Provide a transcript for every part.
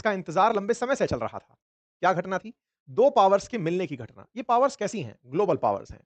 का इंतजार लंबे समय से चल रहा था। क्या घटना थी? 2 पावर्स के मिलने की घटना। ये पावर्स कैसी हैं? ग्लोबल पावर्स हैं।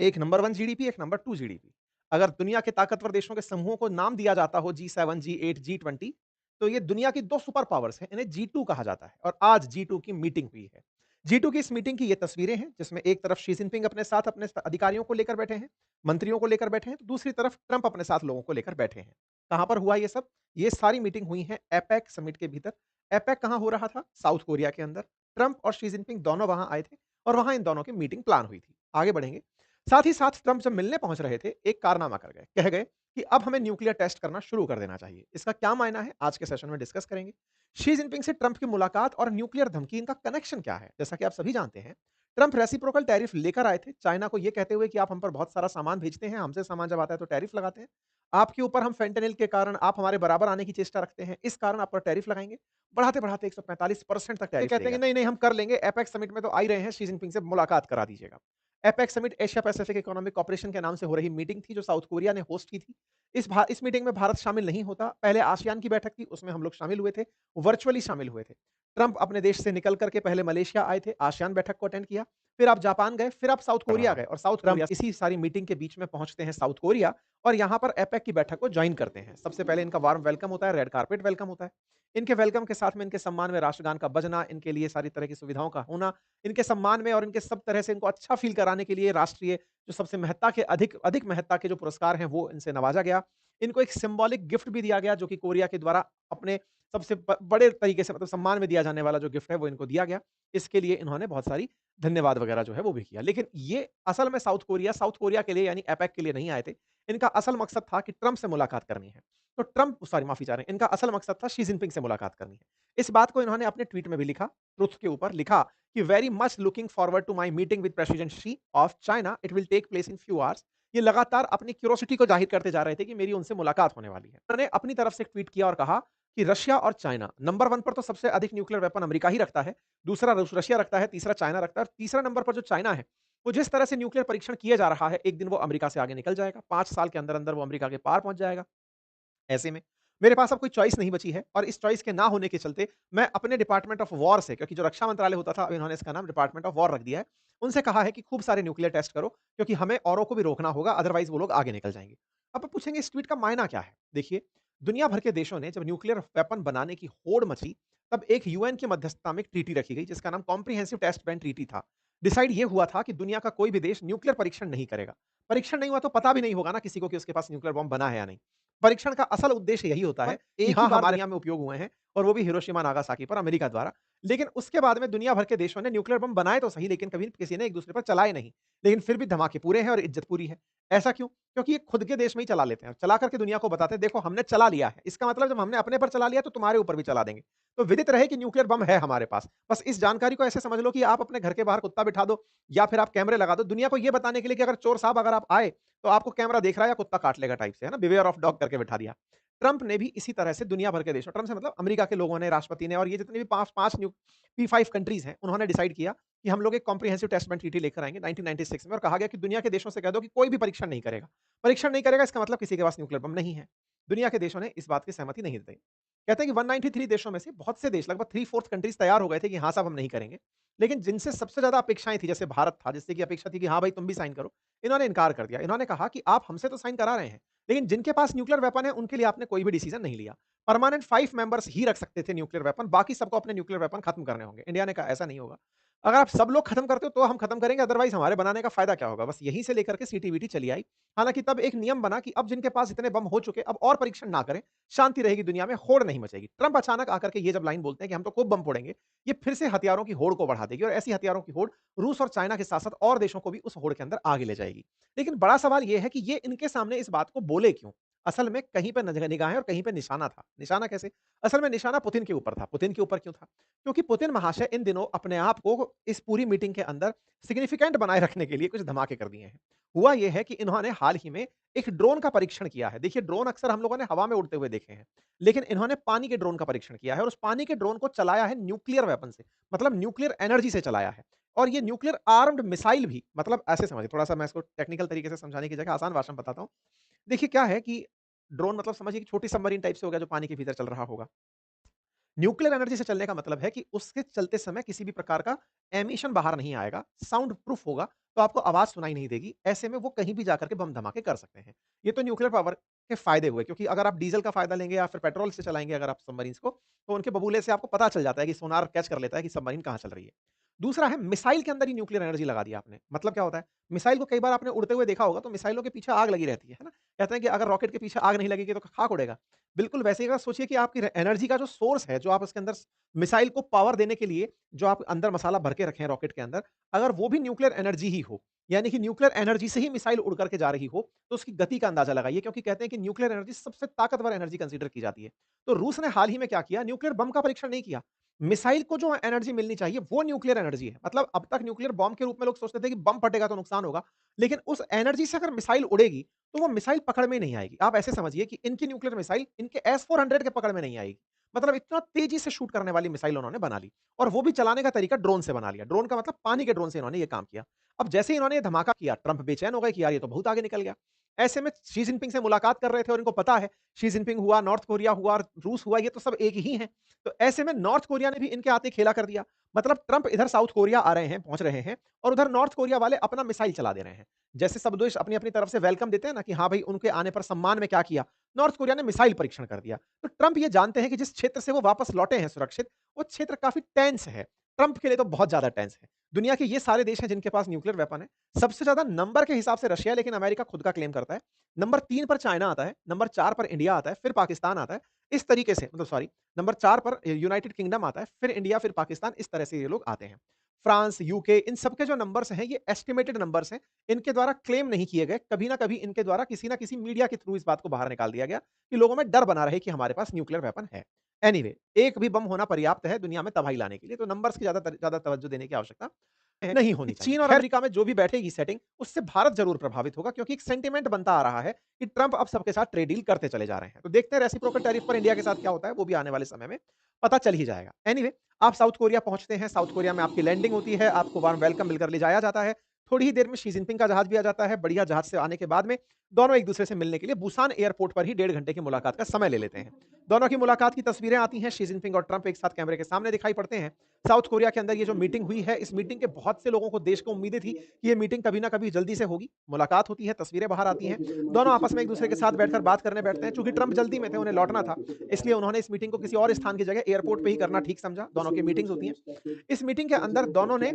एक नंबर 1 जीडीपी, एक नंबर 2 जीडीपी। अगर दुनिया के ताकतवर देशों के समूह को नाम दिया जाता हो G7, G8, G20, तो ये दुनिया की 2 सुपर पावर्स हैं। इन्हें G2 कहा जाता है और आज G2 की मीटिंग हुई है। G2 की इस मीटिंग की ये तस्वीरें हैं, जिसमें एक तरफ शी जिनपिंग अपने साथ अपने अधिकारियों को लेकर बैठे हैं, मंत्रियों को लेकर बैठे हैं, तो दूसरी तरफ ट्रंप अपने साथ लोगों को लेकर बैठे हैं। कहाँ पर हुआ ये सब? ये सारी मीटिंग हुई है एपेक समिट के भीतर। एपेक कहाँ हो रहा था? साउथ कोरिया के अंदर। ट्रंप और शी जिनपिंग दोनों वहाँ आए थे और वहाँ इन दोनों की मीटिंग प्लान हुई थी। आगे बढ़ेंगे। साथ ही साथ ट्रंप जब मिलने पहुँच रहे थे, एक कारनामा कर गए। कह गए कि अब हमें न्यूक्लियर टेस्ट करना शुरू कर देना चाहिए। इसका क्या मायना है? आज के सेशन में डिस्कस करेंगे। शी जिनपिंग से ट्रंप की मुलाकात और न्यूक्लियर धमकी, इनका कनेक्शन क्या है? जैसा कि आप सभी जानते हैं, ट्रंप रेसिप्रोकल टैरिफ लेकर आए थे, चाइना को ये कहते हुए कि आप हम पर बहुत सारा सामान भेजते हैं, हमसे सामान जब आता है तो टैरिफ लगाते हैं। आपके ऊपर हम फेंटेनिल के कारण आप हमारे बराबर आने की चेष्टा रखते हैं, इस कारण आप पर टैरिफ लगाएँगे। बढ़ाते-बढ़ाते 145% तक ये टैरिफ ले कहते हैं गए। कि नहीं, नहीं हम कर लेंगे, एपेक समिट में तो आ ही रहे हैं, शी जिनपिंग से मुलाकात करा दीजिएगा। APEC summit Asia Pacific economic corporation के नाम से हो रही मीटिंग थी जो साउथ कोरिया ने होस्ट की थी। इस मीटिंग में भारत शामिल नहीं होता। पहले आसियान की बैठक थी, उसमें हम लोग शामिल हुए थे, वर्चुअली शामिल हुए थे। ट्रंप अपने देश से निकल कर के पहले मलेशिया आए थे, आसियान बैठक को अटेंड किया, फिर आप जापान गए, फिर आप साउथ कर कोरिया रहा गए है। और साउथ ट्रंप कोरिया इसी सारी मीटिंग के बीच में पहुँचते हैं साउथ कोरिया और यहाँ पर एपेक की बैठक को जॉइन करते हैं। सबसे पहले इनका वार्म वेलकम होता है, रेड कार्पेट वेलकम होता है। इनके वेलकम के साथ में इनके सम्मान में राष्ट्रगान का बजना, इनके लिए सारी तरह की सुविधाओं का होना, इनके सम्मान में और इनके सब तरह से इनको अच्छा फ़ील कराने के लिए राष्ट्रीय जो सबसे महत्ता के अधिक अधिक महत्ता के जो पुरस्कार हैं, वो इनसे नवाजा गया। इनको एक सिम्बॉलिक गिफ्ट भी दिया गया, जो कि कोरिया के द्वारा अपने सबसे बड़े तरीके से मतलब सम्मान में दिया जाने वाला जो गिफ्ट है, वो इनको दिया गया। इसके लिए इन्होंने बहुत सारी धन्यवाद वगैरह जो है, वो भी किया। लेकिन ये असल में साउथ कोरिया के लिए यानी एपेक के लिए नहीं आए थे। इनका असल मकसद था कि ट्रंप से मुलाकात करनी है। तो ट्रंप सॉरी माफ़ी चाह रहे हैं। इनका असल मकसद था शी जिनपिंग से मुलाकात करनी है। इस बात को इन्होंने अपने ट्वीट में भी लिखा, ट्रुथ के ऊपर लिखा कि very much looking forward to my meeting with president Xi of China, it will take place in few hours. ये लगातार अपनी क्यूरियोसिटी को ज़ाहिर करते जा रहे थे कि मेरी उनसे मुलाकात होने वाली है। उन्होंने अपनी तरफ से एक ट्वीट किया और कहा कि रशिया और चाइना नंबर 1 पर तो सबसे अधिक न्यूक्लियर वेपन अमेरिका ही रखता है, दूसरा रशिया रखता है, तीसरा चाइना रखता है और तीसरा नंबर पर जो चाइना है, वो जिस तरह से न्यूक्लियर परीक्षण किया जा रहा है, एक दिन वो अमेरिका से आगे निकल जाएगा। 5 साल के अंदर-अंदर वो अमेरिका के पार पहुँच जाएगा। ऐसे में मेरे पास अब कोई चॉइस नहीं बची है और इस चॉइस के ना होने के चलते मैं अपने डिपार्टमेंट ऑफ वॉर से, क्योंकि जो रक्षा मंत्रालय होता था अब इन्होंने इसका नाम डिपार्टमेंट ऑफ वॉर रख दिया है, उनसे कहा है कि खूब सारे न्यूक्लियर टेस्ट करो क्योंकि हमें औरों को भी रोकना होगा, अदरवाइज वो लोग आगे निकल जाएंगे। अब आप पूछेंगे इस ट्वीट का मायना क्या है? देखिए, दुनिया भर के देशों ने जब न्यूक्लियर वेपन बनाने की होड़ मची, तब एक यूएन की मध्यस्थता में एक ट्रीटी रखी गई जिसका नाम कॉम्प्रिहेंसिव टेस्ट बैन ट्रीटी था। डिसाइड ये हुआ था कि दुनिया का कोई भी देश न्यूक्लियर परीक्षण नहीं करेगा। परीक्षण नहीं हुआ तो पता भी नहीं होगा ना किसी को कि उसके पास न्यूक्लियर बॉम्ब बना है या नहीं। परीक्षण का असल उद्देश्य यही होता है कि एक ही हाँ, बार हमारे दुनिया में उपयोग हुए हैं और वो भी हिरोशिमा नागासाकी पर अमेरिका द्वारा। लेकिन उसके बाद में दुनिया भर के देशों ने न्यूक्लियर बम बनाए तो सही, लेकिन कभी किसी ने एक-दूसरे पर चलाए नहीं। लेकिन फिर भी धमाके पूरे हैं और इज्जत पूरी है। ऐसा क्यों? क्योंकि ये खुद के देश में ही चला लेते हैं। चला कर के दुनिया को बताते हैं, देखो हमने चला लिया है। इसका मतलब जब हमने अपने पर चला लिया तो तुम्हारे ऊपर भी चला देंगे। तो विदित रहे कि न्यूक्लियर बम है हमारे पास। बस इस जानकारी को ऐसे समझ लो कि आप अपने घर के बाहर कुत्ता बिठा दो या फिर आप कैमरे लगा दो, दुनिया को ये बताने के लिए कि अगर चोर साहब अगर आप आए, तो आपको कैमरा देख रहा है या कुत्ता काट लेगा टाइप से, है ना? बिवेयर ऑफ डॉग करके बिठा दिया। ट्रंप ने भी इसी तरह से दुनिया भर के देशों, ट्रंप से मतलब अमेरिका के लोगों ने, राष्ट्रपति ने और ये जितने भी 5 न्यू P5 कंट्रीज़ हैं, उन्होंने डिसाइड किया कि हम लोग एक कॉम्प्रिहेंसिव टेस्ट बैंड ट्रीटी लेकर आएँगे 1996 में और कहा गया कि दुनिया के देशों से कह दो कि कोई भी परीक्षण नहीं करेगा। परीक्षण नहीं करेगा इसका मतलब किसी के पास न्यूक्लियर बम नहीं है। दुनिया के देशों ने इस बात की सहमति नहीं दी। कहते हैं कि 193 देशों में से बहुत से देश लगभग 3/4 कंट्रीज़ तैयार हो गए थे कि हाँ साहब हम नहीं करेंगे। लेकिन जिनसे सबसे ज़्यादा अपेक्षाएँ थी, जैसे भारत था, जिससे की अपेक्षा थी कि हाँ भाई तुम भी साइन करो, इन्होंने इनकार कर दिया। इन्होंने कहा कि आप हमसे तो साइन करा रहे हैं, लेकिन जिनके पास न्यूक्लियर वेपन है उनके लिए आपने कोई भी डिसीजन नहीं लिया। परमानेंट 5 मेंबर्स ही रख सकते थे न्यूक्लियर वेपन, बाकी सबको अपने न्यूक्लियर वेपन खत्म करने होंगे। इंडिया ने कहा ऐसा नहीं होगा। अगर आप सब लोग खत्म करते हो तो हम खत्म करेंगे, अदरवाइज़ हमारे बनाने का फ़ायदा क्या होगा? बस यहीं से लेकर के सीटीबीटी चली आई। हालाँकि तब एक नियम बना कि अब जिनके पास इतने बम हो चुके, अब और परीक्षण ना करें, शांति रहेगी दुनिया में, होड़ नहीं मचेगी। ट्रंप अचानक आकर के ये जब लाइन बोलते हैं कि हम तो खूब बम फोड़ेंगे, ये फिर से हथियारों की होड़ को बढ़ा देगी और ऐसी हथियारों की होड़ रूस और चाइना के साथ-साथ और देशों को भी उस होड़ के अंदर आगे ले जाएगी। लेकिन बड़ा सवाल ये है कि ये इनके सामने इस बात को बोले क्यों? असल में कहीं पे निगाहें और कहीं पे निशाना था। निशाना कैसे? असल में निशाना पुतिन के ऊपर था। पुतिन के ऊपर क्यों था? क्योंकि पुतिन महाशय इन दिनों अपने आप को इस पूरी मीटिंग के अंदर सिग्निफिकेंट बनाए रखने के लिए कुछ धमाके कर दिए हैं। हुआ ये है कि इन्होंने हाल ही में एक ड्रोन का परीक्षण किया है। देखिए, ड्रोन अक्सर हम लोगों ने हवा में उड़ते हुए देखे हैं, लेकिन इन्होंने पानी के ड्रोन का परीक्षण किया है और उस पानी के ड्रोन को चलाया है न्यूक्लियर वेपन से, मतलब न्यूक्लियर एनर्जी से चलाया है। और ये न्यूक्लियर आर्म्ड मिसाइल भी, मतलब ऐसे समझिए, थोड़ा-सा मैं इसको टेक्निकल तरीके से समझाने की जगह आसान भाषा में बताता हूँ। देखिए क्या है कि ड्रोन मतलब समझिए कि छोटी सबमरीन टाइप से हो गया जो पानी के भीतर चल रहा होगा। न्यूक्लियर एनर्जी से चलने का मतलब है कि उसके चलते समय किसी भी प्रकार का एमिशन बाहर नहीं आएगा, साउंड प्रूफ होगा, तो आपको आवाज़ सुनाई नहीं देगी। ऐसे में वो कहीं भी जाकर के बम धमाके कर सकते हैं। ये तो न्यूक्लियर पावर के फ़ायदे हुए, क्योंकि अगर आप डीज़ल का फ़ायदा लेंगे या फिर पेट्रोल से चलाएँगे अगर आप सबमरीन्स को, तो उनके बबूले से आपको पता चल जाता है कि सोनार कैच कर लेता है कि सबमरीन कहाँ चल रही है। दूसरा है, मिसाइल के अंदर ही न्यूक्लियर एनर्जी लगा दी आपने। मतलब क्या होता है? मिसाइल को कई बार आपने उड़ते हुए देखा होगा, तो मिसाइलों के पीछे आग लगी रहती है ना? कहते हैं कि अगर रॉकेट के पीछे आग नहीं लगेगी तो खाक उड़ेगा। बिल्कुल वैसे ही अगर सोचिए कि आपकी एनर्जी का जो सोर्स है, जो आप उसके अंदर मिसाइल को पावर देने के लिए जो आप अंदर मसाला भर के रखे हैं रॉकेट के अंदर, अगर वो भी न्यूक्लियर एनर्जी ही हो, यानी कि न्यूक्लियर एनर्जी से ही मिसाइल उड़ करके जा रही हो, तो उसकी गति का अंदाजा लगाइए, क्योंकि कहते हैं कि न्यूक्लियर एनर्जी सबसे ताकतवर एनर्जी कंसीडर की जाती है। तो रूस ने हाल ही में क्या किया, न्यूक्लियर बम का परीक्षण नहीं किया। मिसाइल को जो एनर्जी मिलनी चाहिए वो न्यूक्लियर एनर्जी है। मतलब अब तक न्यूक्लियर बॉम्ब के रूप में लोग सोचते थे कि बम फटेगा तो नुकसान होगा, लेकिन उस एनर्जी से अगर मिसाइल उड़ेगी, तो वो मिसाइल पकड़ में नहीं आएगी। आप ऐसे समझिए कि इनकी न्यूक्लियर मिसाइल इनके एस-400 के पकड़ में नहीं आएगी। मतलब इतना तेज़ी से शूट करने वाली मिसाइल उन्होंने बना ली, और वो भी चलाने का तरीका ड्रोन से बना लिया। ड्रोन का मतलब पानी के ड्रोन से इन्होंने ये काम किया। अब जैसे ही इन्होंने ये धमाका किया, ट्रम्प बेचैन हो गए कि यार ये तो बहुत आगे निकल गया। ऐसे में शी जिनपिंग से मुलाकात कर रहे थे और इनको पता है, शी जिनपिंग हुआ, नॉर्थ कोरिया हुआ, रूस हुआ, ये तो सब एक ही हैं। तो ऐसे में नॉर्थ कोरिया ने भी इनके आते खेला कर दिया। मतलब ट्रम्प इधर साउथ कोरिया आ रहे हैं, पहुँच रहे हैं, और उधर नॉर्थ कोरिया वाले अपना मिसाइल चला दे रहे हैं। जैसे सब देश अपनी-अपनी तरफ से वेलकम देते हैं ना कि हाँ भाई, उनके आने पर सम्मान में क्या किया, नॉर्थ कोरिया ने मिसाइल परीक्षण कर दिया। तो ट्रम्प ये जानते हैं कि जिस क्षेत्र से वो वापस लौटे हैं सुरक्षित, वो क्षेत्र काफ़ी टेंस है। ट्रम्प के लिए तो बहुत ज़्यादा टेंस है। दुनिया के ये सारे देश हैं जिनके पास न्यूक्लियर वेपन है। सबसे ज़्यादा नंबर के हिसाब से रशिया है, लेकिन अमेरिका खुद का क्लेम करता है। नंबर 3 पर चाइना आता है, नंबर 4 पर इंडिया आता है, फिर पाकिस्तान आता है। इस तरीके से, मतलब सॉरी, नंबर 4 पर यूनाइटेड किंगडम आता है, फिर इंडिया, फिर पाकिस्तान, इस तरह से ये लोग आते हैं। फ्रांस, यूके, इन सब के जो नंबर्स हैं, ये एस्टिमेटेड नंबर्स हैं। इनके द्वारा क्लेम नहीं किए गए। कभी ना कभी इनके द्वारा किसी न किसी मीडिया के थ्रू इस बात को बाहर निकाल दिया गया कि लोगों में डर बना रहे कि हमारे पास न्यूक्लियर वेपन है। एनीवे, एक भी बम होना पर्याप्त है दुनिया में तबाही लाने के लिए, तो नंबर्स की ज़्यादा तवज्जो देने की आवश्यकता नहीं कि होनी चाहिए। चीन और खैर, अमेरिका में जो भी बैठेगी सेटिंग, उससे भारत ज़रूर प्रभावित होगा, क्योंकि एक सेंटिमेंट बनता आ रहा है कि ट्रम्प अब सबके साथ ट्रेड डील करते चले जा रहे हैं। तो देखते हैं रेसिप्रोकल टैरिफ पर इंडिया के साथ क्या होता है, वो भी आने वाले समय में पता चल ही जाएगा। एनीवे, आप साउथ कोरिया पहुँचते हैं, साउथ कोरिया में आपकी लैंडिंग होती है, आपको वार्म वेलकम मिलकर ले जाया जाता है। थोड़ी ही देर में शी जिनपिंग का जहाज भी आ जाता है। बढ़िया जहाज से आने के बाद में दोनों एक-दूसरे से मिलने के लिए बुसान एयरपोर्ट पर ही 1.5 घंटे की मुलाकात का समय ले लेते हैं। दोनों की मुलाकात की तस्वीरें आती हैं, शी जिनपिंग और ट्रम्प एक साथ कैमरे के सामने दिखाई पड़ते हैं। साउथ कोरिया के अंदर ये जो मीटिंग हुई है, इस मीटिंग के बहुत से लोगों को, देश को उम्मीदें थी कि ये मीटिंग कभी ना कभी जल्दी से होगी। मुलाकात होती है, तस्वीरें बाहर आती हैं, दोनों आपस में एक-दूसरे के साथ बैठकर बात करने बैठते हैं। चूँकि ट्रम्प जल्दी में थे, उन्हें लौटना था, इसलिए उन्होंने इस मीटिंग को किसी और स्थान की जगह एयरपोर्ट पे ही करना ठीक समझा। दोनों की मीटिंग्स होती हैं। इस मीटिंग के अंदर दोनों ने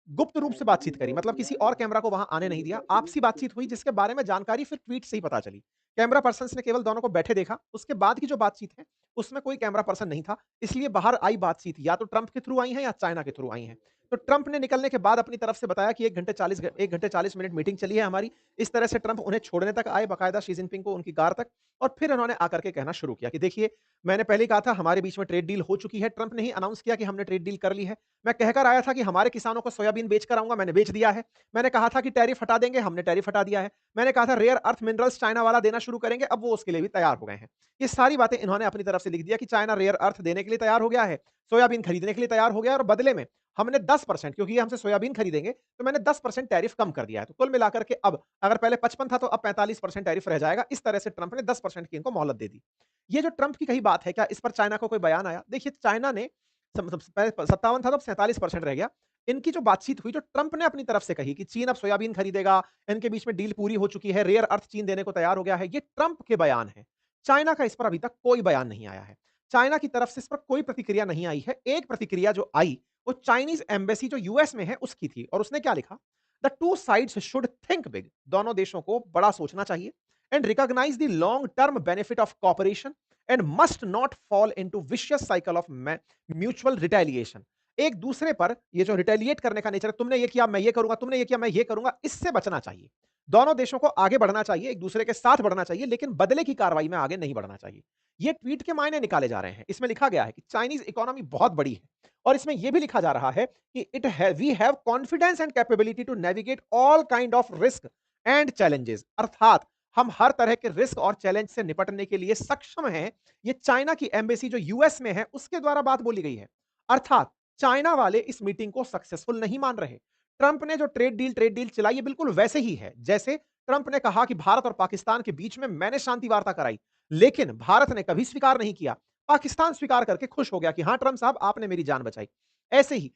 गुप्त रूप से बातचीत करी, मतलब किसी और कैमरा को वहां आने नहीं दिया। आपसी बातचीत हुई, जिसके बारे में जानकारी फिर ट्वीट से ही पता चली। कैमरा पर्सन्स ने केवल दोनों को बैठे देखा। उसके बाद की जो बातचीत है, उसमें कोई कैमरा पर्सन नहीं था, इसलिए बाहर आई बातचीत या तो ट्रंप के थ्रू आई है या चाइना के थ्रू आई है। तो ट्रंप ने निकलने के बाद अपनी तरफ से बताया कि 1 घंटे 40 मिनट मीटिंग चली है हमारी। इस तरह से ट्रंप उन्हें छोड़ने तक आए, बाकायदा शी जिनपिंग को उनकी कार तक, और फिर उन्होंने आकर के कहना शुरू किया कि देखिए, मैंने पहले ही कहा था हमारे बीच में ट्रेड डील हो चुकी है। ट्रंप ने ही अनाउंस किया कि हमने ट्रेड डील कर ली है। मैं कहकर आया था कि हमारे किसानों को सोयाबीन बेचकर आऊँगा, मैंने बेच दिया है। मैंने कहा था कि टैरिफ हटा देंगे, हमने टैरिफ हटा दिया है। मैंने कहा था रेयर अर्थ मिनरल्स चाइना वाला देना शुरू करेंगे, अब वो उसके लिए भी तैयार हो गए हैं। ये सारी बातें इन्होंने अपनी तरफ से लिख दिया कि चाइना रेयर अर्थ देने के लिए तैयार हो गया है, सोयाबीन खरीदने के लिए तैयार हो गया है, और बदले में हमने 10%, क्योंकि ये हमसे सोयाबीन खरीदेंगे, तो मैंने 10% टैरिफ कम कर दिया है। तो कुल मिलाकर के अब अगर पहले 55 था, तो अब 45% टैरिफ रह जाएगा। इस तरह से ट्रंप ने 10% की इनको मोहलत दे दी। ये जो ट्रंप की कही बात है, क्या इस पर चाइना को कोई बयान आया? देखिए, चाइना ने सम सम पहले 57 था, तो अब 47% रह गया। इनकी जो बातचीत हुई, जो ट्रंप ने अपनी तरफ से कही कि चीन अब सोयाबीन खरीदेगा, इनके बीच में डील पूरी हो चुकी है, रेयर अर्थ चीन देने को तैयार हो गया है, ये ट्रंप के बयान हैं। चाइना का इस पर अभी तक कोई बयान नहीं आया है। चाइना की तरफ से इस पर कोई प्रतिक्रिया नहीं आई है। एक प्रतिक्रिया जो आई, वो चाइनीज़ एम्बेसी जो यूएस में है, उसकी थी, और उसने क्या लिखा? The two sides should think big. दोनों देशों को बड़ा सोचना चाहिए, and recognise the long term benefit of cooperation, and must not fall into vicious cycle of mutual retaliation. एक दूसरे पर ये जो रिटेलिएट करने का नेचर है, तुमने ये किया मैं ये करूंगा, तुमने ये किया मैं ये करूंगा, इससे बचना चाहिए। दोनों देशों को आगे बढ़ना चाहिए, एक दूसरे के साथ बढ़ना चाहिए, लेकिन बदले की कार्रवाई में आगे नहीं बढ़ना चाहिए। ये ट्वीट के मायने निकाले जा रहे हैं। इसमें लिखा गया है कि चाइनीज इकोनॉमी बहुत बड़ी है, और इसमें यह भी लिखा जा रहा है कि we have confidence and capability to navigate all kind of risk and challenges. अर्थात हम हर तरह के रिस्क और चैलेंज से निपटने के लिए सक्षम हैं। ये चाइना की एम्बेसी जो यूएस में है, उसके द्वारा बात बोली गई है। अर्थात चाइना वाले इस मीटिंग को सक्सेसफुल नहीं मान रहे। ट्रंप ने जो ट्रेड डील चलाई, ये बिल्कुल वैसे ही है जैसे ट्रंप ने कहा कि भारत और पाकिस्तान के बीच में मैंने शांति वार्ता कराई, लेकिन भारत ने कभी स्वीकार नहीं किया। पाकिस्तान स्वीकार करके खुश हो गया कि हाँ, ट्रम्प साहब आपने मेरी जान बचाई। ऐसे ही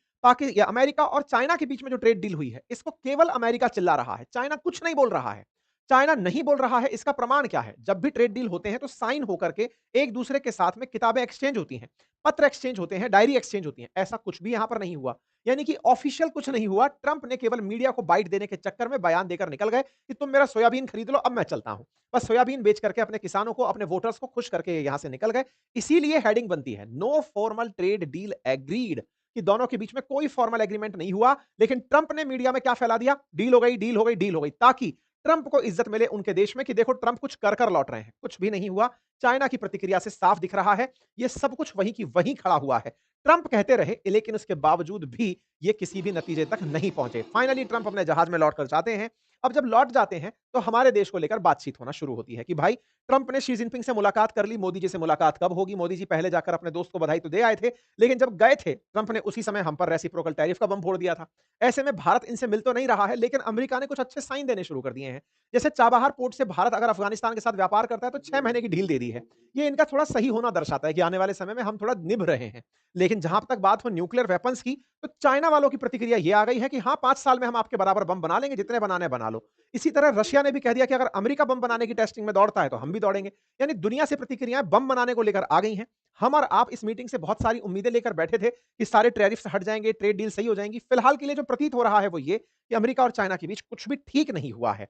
अमेरिका और चाइना के बीच में जो ट्रेड डील हुई है, इसको केवल अमेरिका चिल्ला रहा है, चाइना कुछ नहीं बोल रहा है। चाइना नहीं बोल रहा है, इसका प्रमाण क्या है? जब भी ट्रेड डील होते हैं तो साइन होकर के एक-दूसरे के साथ में किताबें एक्सचेंज होती हैं, पत्र एक्सचेंज होते हैं, डायरी एक्सचेंज होती हैं। ऐसा कुछ भी यहां पर नहीं हुआ। यानी कि ऑफिशियल कुछ नहीं हुआ। ट्रंप ने केवल मीडिया को बाइट देने के चक्कर में बयान देकर निकल गए कि तुम मेरा सोयाबीन खरीद लो, अब मैं चलता हूं। बस सोयाबीन बेच करके अपने किसानों को, अपने वोटर्स को खुश करके यहां से निकल गए। इसीलिए हेडिंग बनती है, no formal trade deal agreed, कि दोनों के बीच में कोई फॉर्मल एग्रीमेंट नहीं हुआ। लेकिन ट्रंप ने मीडिया में क्या फैला दिया? डील हो गई, डील हो गई, डील हो गई, ताकि ट्रंप को इज्जत मिले उनके देश में कि देखो ट्रंप कुछ कर कर लौट रहे हैं। कुछ भी नहीं हुआ। चाइना की प्रतिक्रिया से साफ दिख रहा है, ये सब कुछ वहीं की वहीं खड़ा हुआ है। ट्रंप कहते रहे, लेकिन उसके बावजूद भी ये किसी भी नतीजे तक नहीं पहुंचे। फाइनली ट्रंप अपने जहाज में लौट कर जाते हैं। अब जब लौट जाते हैं तो हमारे देश को लेकर बातचीत होना शुरू होती है कि भाई ट्रंप ने शी जिनपिंग से मुलाकात कर ली, मोदी जी से मुलाकात कब होगी? मोदी जी पहले जाकर अपने दोस्त को बधाई तो दे आए थे, लेकिन जब गए थे, ट्रंप ने उसी समय हम पर रेसिप्रोकल टैरिफ का बम फोड़ दिया था। ऐसे में भारत इनसे मिल तो नहीं रहा है, लेकिन अमेरिका ने कुछ अच्छे साइन देने शुरू कर दिए हैं। जैसे चाबहार पोर्ट से भारत अगर अफगानिस्तान के साथ व्यापार करता है तो 6 महीने की ढील दे दी है। ये इनका थोड़ा सही होना दर्शाता है कि आने वाले समय में हम थोड़ा निभ रहे हैं। लेकिन जहां तक बात हो न्यूक्लियर वेपन्स की, तो चाइना वालों की प्रतिक्रिया ये आ गई है कि हाँ, 5 साल में हम आपके बराबर बम बना लेंगे, जितने बनाने हैं बना लो। इसी तरह रशिया ने भी कह दिया कि अगर अमेरिका बम बनाने की टेस्टिंग में दौड़ता है तो हम भी दौड़ेंगे। यानी दुनिया से प्रतिक्रियाएं बम बनाने को लेकर आ गई हैं। हम और आप इस मीटिंग से बहुत सारी उम्मीदें लेकर बैठे थे कि सारे टैरिफ्स हट जाएंगे, ट्रेड डील सही हो जाएंगी। फिलहाल के लिए जो प्रतीत हो रहा है वो ये कि अमेरिका और चाइना के बीच कुछ भी ठीक नहीं हुआ है।